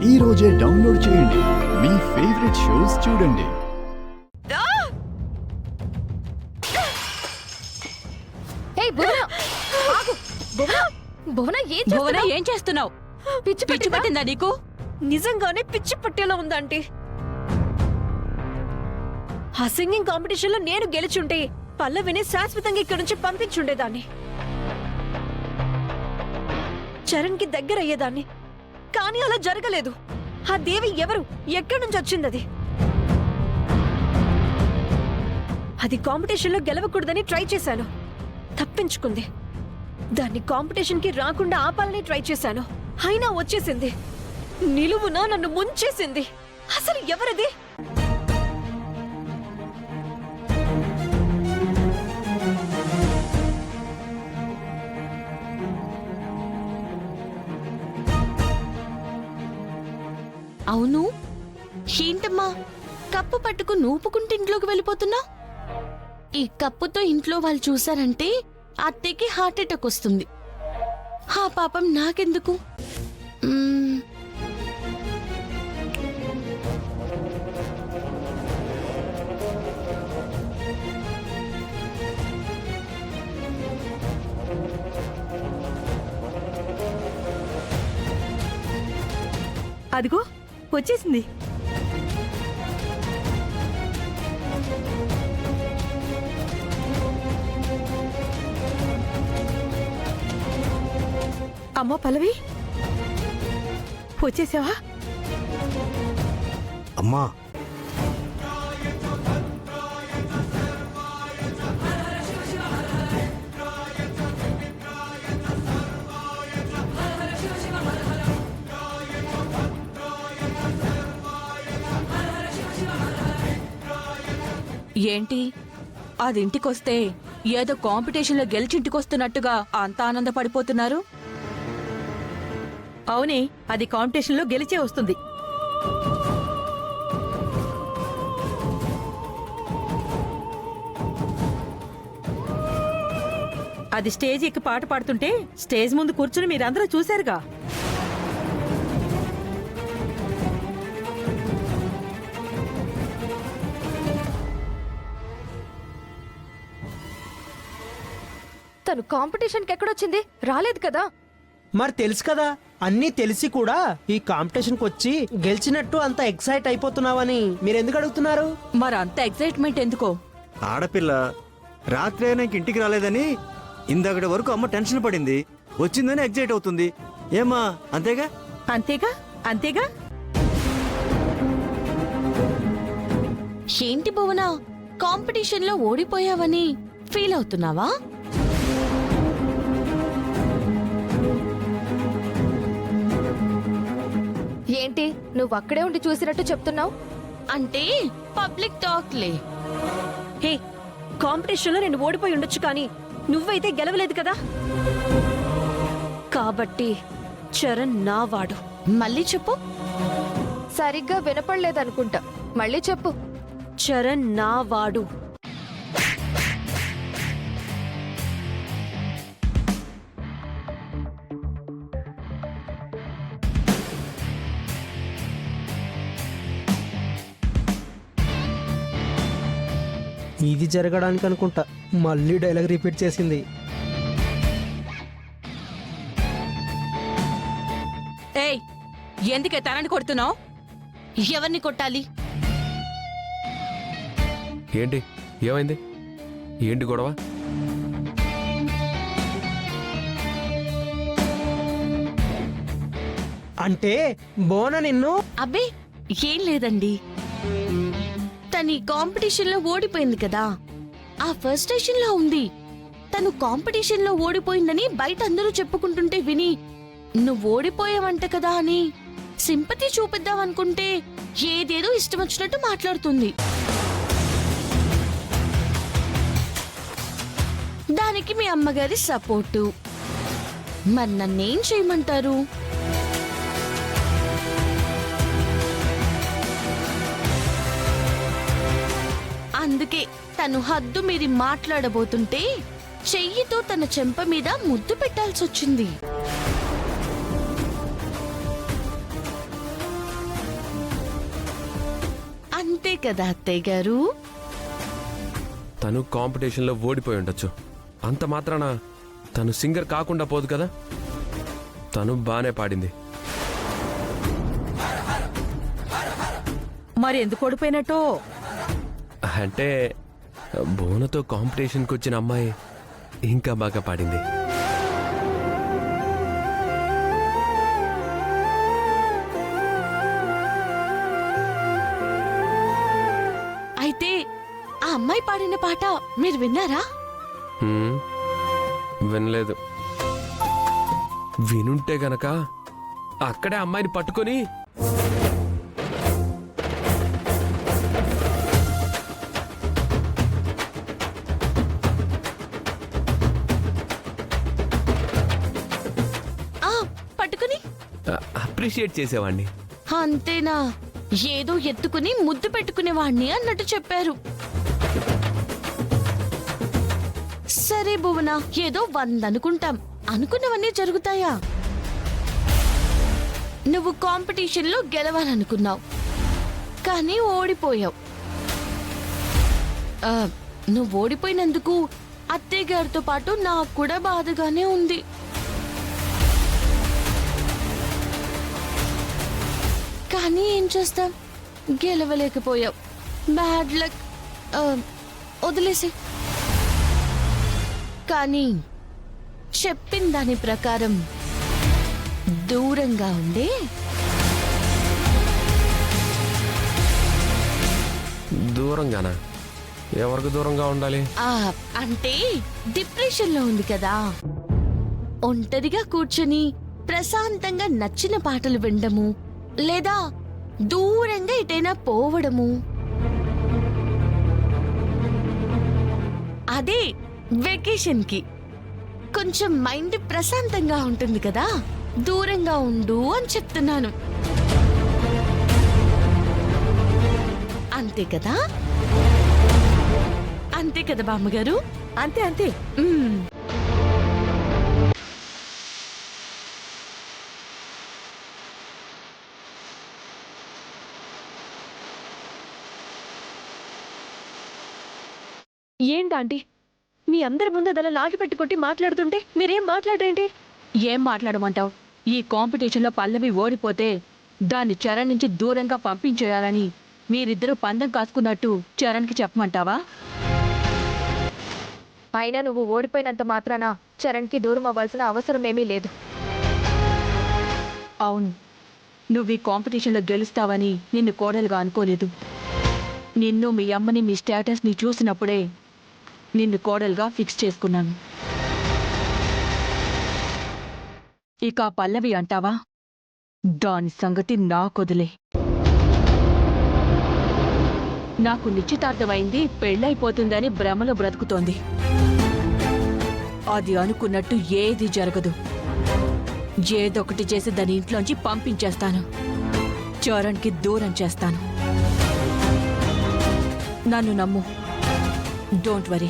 ఈ రోజే డౌన్లోడ్ చేయండి. మీ ఫేవరెట్ షోస్ చూడండి. ఏం చేస్తున్నావు? పిచ్చి పట్టిందా నీకు? నిజంగానే పిచ్చి పట్టేలా ఉందంటే ఆ సింగింగ్ కాంపిటీషన్ లో నేను గెలిచుంటే పల్లవిని శాశ్వతంగా ఇక్కడి నుంచి పంపించుండేదాన్ని. చరణ్ కి దగ్గర అయ్యేదాన్ని. కానీ అలా జరగలేదు. ఆ దేవి ఎవరు? ఎక్కడి నుంచి వచ్చింది అది? అది కాంపిటీషన్ లో గెలవకూడదని ట్రై చేశాను, తప్పించుకుంది. దాన్ని కాంపిటీషన్ కి రాకుండా ఆపాలని ట్రై చేశాను, అయినా వచ్చేసింది. నిలువునా నన్ను ముంచేసింది. అసలు ఎవరది? అవును, ఏంటమ్మా కప్పు పట్టుకు నూపుకుంటూ ఇంట్లోకి వెళ్ళిపోతున్నా? ఈ కప్పుతో ఇంట్లో వాళ్ళు చూసారంటే అత్తయ్యకి హార్ట్ అటాక్ వస్తుంది. ఆ పాపం నాకెందుకు? అదిగో వచ్చేసింది. అమ్మా పల్లవి, వచ్చేసావా? అమ్మా ఏంటి అది ఇంటికొస్తే ఏదో కాంపిటీషన్లో గెలిచింటికొస్తున్నట్టుగా అంత ఆనందపడిపోతున్నారు? అవునే, అది కాంపిటీషన్ లో గెలిచే వస్తుంది. అది స్టేజ్ ఎక్కి పాట పాడుతుంటే స్టేజ్ ముందు కూర్చుని మీరందరూ చూశారుగా. తను కాంపిటీషన్కి ఎక్కడొచ్చింది? రాలేదు కదా. మరి తెలుసు కదా, అన్నీ తెలిసి కూడా ఈ కాంపిటీషన్కి వచ్చి గెలిచినట్టు అంత ఎక్సైట్ అయిపోతున్నావని మీరెందుకు అడుగుతున్నారు? మరి అంత ఎక్సైట్మెంట్ ఎందుకో? ఆడపిల్ల రాత్రి అయినా ఇంటికి రాలేదని ఇందాకటి వరకు అమ్మ టెన్షన్ పడింది. వచ్చిందని ఎగ్జైట్ అవుతుంది. ఏమా అంతేగా? అంతేగా అంతేగా. ఏంటి భువన, కాంపిటీషన్లో ఓడిపోయావని ఫీల్ అవుతున్నావా? ఏంటి నువ్వు అక్కడే ఉండి చూసినట్టు చెప్తున్నావు? అంటే పబ్లిక్ టాక్లే. హే, కాంపిటీషన్ లో నేను ఓడిపోయి ఉండొచ్చు, కానీ నువ్వైతే గెలవలేదు కదా. కాబట్టి చరణ్ నా వాడు. మళ్ళీ చెప్పు. సరిగ్గా వినపడలేదనుకుంటా, మళ్ళీ చెప్పు. చరణ్ నా వాడు. ఇది జరగడానికి అనుకుంటా మళ్ళీ డైలాగ్ రిపీట్ చేసింది. ఏయ్, ఎందుకే తనని కొడుతున్నావు? ఎవరిని కొట్టాలి? ఏంటి ఏమైంది? ఏంటి గొడవ? అంటే బోన నిన్ను... అబ్బే ఏం లేదండి. తను ఈ కాంపిటీషన్ లో ఓడిపోయింది కదా, ఆ ఫస్ట్ స్టేషన్ లో ఉంది. తను కాంపిటీషన్ లో ఓడిపోయిందని బయట అందరూ చెప్పుకుంటుంటే విని నువ్వు ఓడిపోయావంట కదా అని సింపతి చూపిద్దామనుకుంటే ఏదేదో ఇష్టం వచ్చినట్టు మాట్లాడుతుంది. దానికి మీ అమ్మగారి సపోర్టు. మరి నన్నేం చేయమంటారు? అందుకే తను హద్దు మీరి మాట్లాడబోతుంటే చెయ్యితో తన చెంప మీద ముద్దు పెట్టాల్సొచ్చింది. కదా అత్తయ్య గారు. తను కాంపిటీషన్లో ఓడిపోయి ఉండొచ్చు, అంత మాత్రాన తను సింగర్ కాకుండా పోదు కదా. తను బానే పాడింది. మరి ఎందుకు ఓడిపోయినట్టు? అంటే బోనతో కాంపిటీషన్కి వచ్చిన అమ్మాయి ఇంకా బాగా పాడింది. అయితే ఆ అమ్మాయి పాడిన పాట మీరు విన్నారా? హ్మ్, వినలేదు. వినుంటే గనక అక్కడే అమ్మాయిని పట్టుకొని ఆ పట్టుకుని అప్రిషియేట్ చేసేవాడిని. అంతేనా? ఏదో ఎత్తుకుని ముద్దు పెట్టుకునేవాణ్ణి అన్నట్టు చెప్పారు. సరే భువన, ఏదో 100 అనుకుంటాం, అనుకున్నవన్నీ జరుగుతాయా? నువ్వు కాంపిటీషన్లో గెలవాలనుకున్నావు, కానీ ఓడిపోయావు. నువ్వు ఓడిపోయినందుకు అత్తయ్య గారితో పాటు నాకు కూడా బాధగానే ఉంది. కానీ ఏం చేస్తాం, గెలవలేకపోయావు. బ్యాడ్ లక్, వదిలేసి. కానీ చెప్పిన దాని ప్రకారం దూరంగా ఉండే దూరంగానా? ఎవరికి దూరంగా ఉండాలి? అంటే డిప్రెషన్ లో ఉంది కదా, ఒంటరిగా కూర్చొని ప్రశాంతంగా నచ్చిన పాటలు వినడము, లేదా దూరంగా ఎటైనా పోవడము. అదే వెకేషన్ కి కొంచెం మైండ్ ప్రశాంతంగా ఉంటుంది కదా, దూరంగా ఉండు అని చెప్తున్నాను. అంతే కదా? అంతే కదా బామ్మగారు? అంతే అంతే. మ్మ్. ఏంటంటీ మీ అందరి ముందు అదలా లాగి పెట్టుకొట్టి మాట్లాడుతుంటే మీరేం మాట్లాడేంటి? ఏం మాట్లాడమంటావు? ఈ కాంపిటీషన్లో పల్లవి ఓడిపోతే దాన్ని చరణ్ నుంచి దూరంగా పంపించేయాలని మీరిద్దరూ పందెం కాసుకున్నట్టు చరణ్కి చెప్పమంటావా? అయినా నువ్వు ఓడిపోయినంత మాత్రాన చరణ్కి దూరం అవ్వాల్సిన అవసరం ఏమీ లేదు. అవును, నువ్వు ఈ కాంపిటీషన్లో గెలుస్తావని నిన్ను కోడలుగా అనుకోలేదు. నిన్ను, మీ అమ్మని, మీ స్టేటస్ని చూసినప్పుడే నిన్ను కోడలుగా ఫిక్స్ చేసుకున్నాను. ఇక ఆ పల్లవి అంటావా? దాని సంగతి నాకొదిలే. నాకు నిశ్చితార్థమైంది, పెళ్ళైపోతుందని భ్రమలో బ్రతుకుతోంది. అది అనుకున్నట్టు ఏది జరగదు. ఏదొకటి చేసి దాని ఇంట్లోంచి పంపించేస్తాను. చరణ్కి దూరం చేస్తాను. నన్ను నమ్ము. Don't worry.